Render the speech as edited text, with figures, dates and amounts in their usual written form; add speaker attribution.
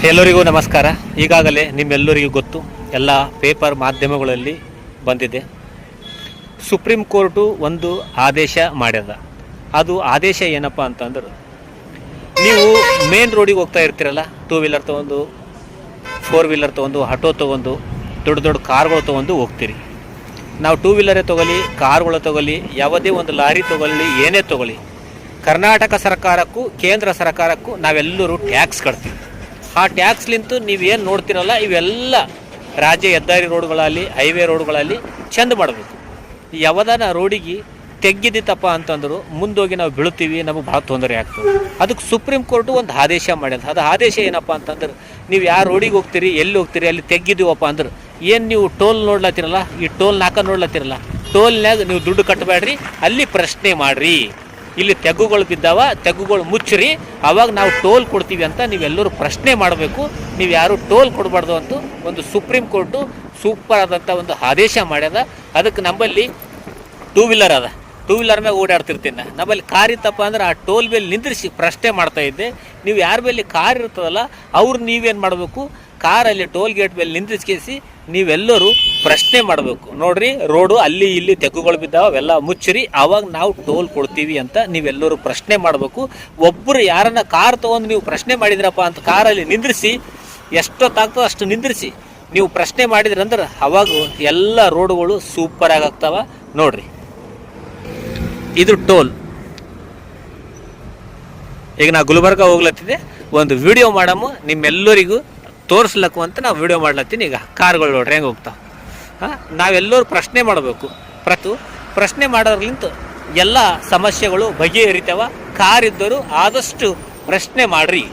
Speaker 1: ಎಲ್ಲರಿಗೂ ನಮಸ್ಕಾರ. ಈಗಾಗಲೇ ನಿಮ್ಮೆಲ್ಲರಿಗೂ ಗೊತ್ತು, ಎಲ್ಲ ಪೇಪರ್ ಮಾಧ್ಯಮಗಳಲ್ಲಿ ಬಂದಿದೆ. ಸುಪ್ರೀಂ ಕೋರ್ಟು ಒಂದು ಆದೇಶ ಮಾಡ್ಯದ. ಅದು ಆದೇಶ ಏನಪ್ಪ ಅಂತಂದ್ರೆ, ನೀವು ಮೇನ್ ರೋಡಿಗೆ ಹೋಗ್ತಾ ಇರ್ತೀರಲ್ಲ, 2 ವೀಲರ್ ತೊಗೊಂಡು 4 ವೀಲರ್ ತೊಗೊಂಡು ಆಟೋ ತೊಗೊಂಡು ದೊಡ್ಡ ದೊಡ್ಡ ಕಾರ್ಗಳು ತೊಗೊಂಡು ಹೋಗ್ತೀರಿ. ನಾವು 2 ವೀಲರೇ ತೊಗೊಳ್ಳಿ, ಕಾರ್ಗಳು ತೊಗೊಳ್ಳಿ, ಯಾವುದೇ ಒಂದು ಲಾರಿ ತೊಗೊಳ್ಳಿ, ಏನೇ ತೊಗೊಳ್ಳಿ, ಕರ್ನಾಟಕ ಸರ್ಕಾರಕ್ಕೂ ಕೇಂದ್ರ ಸರ್ಕಾರಕ್ಕೂ ನಾವೆಲ್ಲರೂ ಟ್ಯಾಕ್ಸ್ ಕಟ್ತೀವಿ. ಆ ಟ್ಯಾಕ್ಸ್ಲಿಂತ ನೀವೇನು ನೋಡ್ತಿರಲ್ಲ, ಇವೆಲ್ಲ ರಾಜ್ಯ ಹೆದ್ದಾರಿ ರೋಡ್ಗಳಲ್ಲಿ, ಹೈವೇ ರೋಡ್ಗಳಲ್ಲಿ ಚೆಂದ ಮಾಡಬೇಕು. ಯಾವುದಾನ ರೋಡಿಗೆ ತೆಗ್ಗಿದಿತ್ತಪ್ಪ ಅಂತಂದ್ರು ಮುಂದೋಗಿ ನಾವು ಬೀಳ್ತೀವಿ, ನಮಗೆ ಭಾಳ ತೊಂದರೆ ಆಗ್ತದೆ. ಅದಕ್ಕೆ ಸುಪ್ರೀಂ ಕೋರ್ಟು ಒಂದು ಆದೇಶ ಮಾಡ್ಯದ. ಅದು ಆದೇಶ ಏನಪ್ಪ ಅಂತಂದ್ರೆ, ನೀವು ಯಾವ ರೋಡಿಗೆ ಹೋಗ್ತೀರಿ, ಎಲ್ಲಿ ಹೋಗ್ತೀರಿ, ಅಲ್ಲಿ ತೆಗ್ಗಿದ್ದೀವಪ್ಪ ಅಂದ್ರೆ ಏನು ನೀವು ಟೋಲ್ ನೋಡ್ಲತ್ತಿರಲ್ಲ, ಈ ಟೋಲ್ ನಾಕ ನೋಡ್ಲತ್ತಿರಲ್ಲ, ಟೋಲ್ನಾಗ ನೀವು ದುಡ್ಡು ಕಟ್ಟಬೇಡ್ರಿ, ಅಲ್ಲಿ ಪ್ರಶ್ನೆ ಮಾಡಿರಿ. ಇಲ್ಲಿ ತೆಗ್ಗುಗಳು ಬಿದ್ದಾವ, ತೆಗ್ಗುಗಳು ಮುಚ್ಚ್ರಿ, ಅವಾಗ ನಾವು ಟೋಲ್ ಕೊಡ್ತೀವಿ ಅಂತ ನೀವೆಲ್ಲರೂ ಪ್ರಶ್ನೆ ಮಾಡಬೇಕು. ನೀವು ಯಾರು ಟೋಲ್ ಕೊಡಬಾರ್ದು ಅಂತ ಒಂದು ಸುಪ್ರೀಂ ಕೋರ್ಟು ಸೂಪರ್ ಆದಂಥ ಒಂದು ಆದೇಶ ಮಾಡ್ಯದ. ಅದಕ್ಕೆ ನಮ್ಮಲ್ಲಿ 2 ವೀಲರ್ ಅದ, 2 ವೀಲರ್ ಮ್ಯಾಗ ಓಡಾಡ್ತಿರ್ತೀನಿ. ನಮ್ಮಲ್ಲಿ ಕಾರ್ ಇತ್ತಪ್ಪ ಅಂದ್ರೆ ಆ ಟೋಲ್ ಮೇಲೆ ನಿಂದ್ರಿಸಿ ಪ್ರಶ್ನೆ ಮಾಡ್ತಾ ಇದ್ದೆ. ನೀವು ಯಾರ ಮೇಲೆ ಕಾರ್ ಇರ್ತದಲ್ಲ ಅವ್ರು ನೀವೇನು ಮಾಡಬೇಕು, ಕಾರಲ್ಲಿ ಟೋಲ್ ಗೇಟ್ ಮೇಲೆ ನಿಂದ್ರಿಸಿ ನೀವೆಲ್ಲರೂ ಪ್ರಶ್ನೆ ಮಾಡಬೇಕು. ನೋಡ್ರಿ, ರೋಡು ಅಲ್ಲಿ ಇಲ್ಲಿ ತೆಗ್ಗುಗಳು ಬಿದ್ದಾವ, ಅವೆಲ್ಲ ಮುಚ್ಚಿರಿ, ಅವಾಗ ನಾವು ಟೋಲ್ ಕೊಡ್ತೀವಿ ಅಂತ ನೀವೆಲ್ಲರೂ ಪ್ರಶ್ನೆ ಮಾಡಬೇಕು. ಒಬ್ಬರು ಯಾರನ್ನ ಕಾರ್ ತೊಗೊಂಡು ನೀವು ಪ್ರಶ್ನೆ ಮಾಡಿದ್ರಪ್ಪ ಅಂತ ಕಾರಲ್ಲಿ ನಿಂದ್ರಿಸಿ, ಎಷ್ಟೊತ್ತಾಗ್ತದೋ ಅಷ್ಟು ನಿಂದ್ರಿಸಿ ನೀವು ಪ್ರಶ್ನೆ ಮಾಡಿದ್ರಂದ್ರೆ ಅವಾಗ ಎಲ್ಲ ರೋಡುಗಳು ಸೂಪರ್ ಆಗ್ತಾವ. ನೋಡ್ರಿ, ಇದು ಟೋಲ್. ಈಗ ನಾ ಗುಲ್ಬರ್ಗ ಹೋಗ್ಲತ್ತಿದ್ದೆ, ಒಂದು ವಿಡಿಯೋ ಮಾಡಮ್ಮ ನಿಮ್ಮೆಲ್ಲರಿಗೂ ತೋರಿಸ್ಲಕ್ಕು ಅಂತ ನಾವು ವಿಡಿಯೋ ಮಾಡ್ಲತ್ತೀನಿ. ಈಗ ಕಾರ್ಗಳು ನೋಡ್ರಿ ಹೆಂಗೆ ಹೋಗ್ತಾವೆ. ನಾವೆಲ್ಲರೂ ಪ್ರಶ್ನೆ ಮಾಡಬೇಕು. ಪ್ರಶ್ನೆ ಮಾಡೋದ್ರಲಿಂತ ಎಲ್ಲ ಸಮಸ್ಯೆಗಳು ಬಗೆಹರಿತಾವ. ಕಾರ್ ಇದ್ದರು ಆದಷ್ಟು ಪ್ರಶ್ನೆ ಮಾಡ್ರಿ.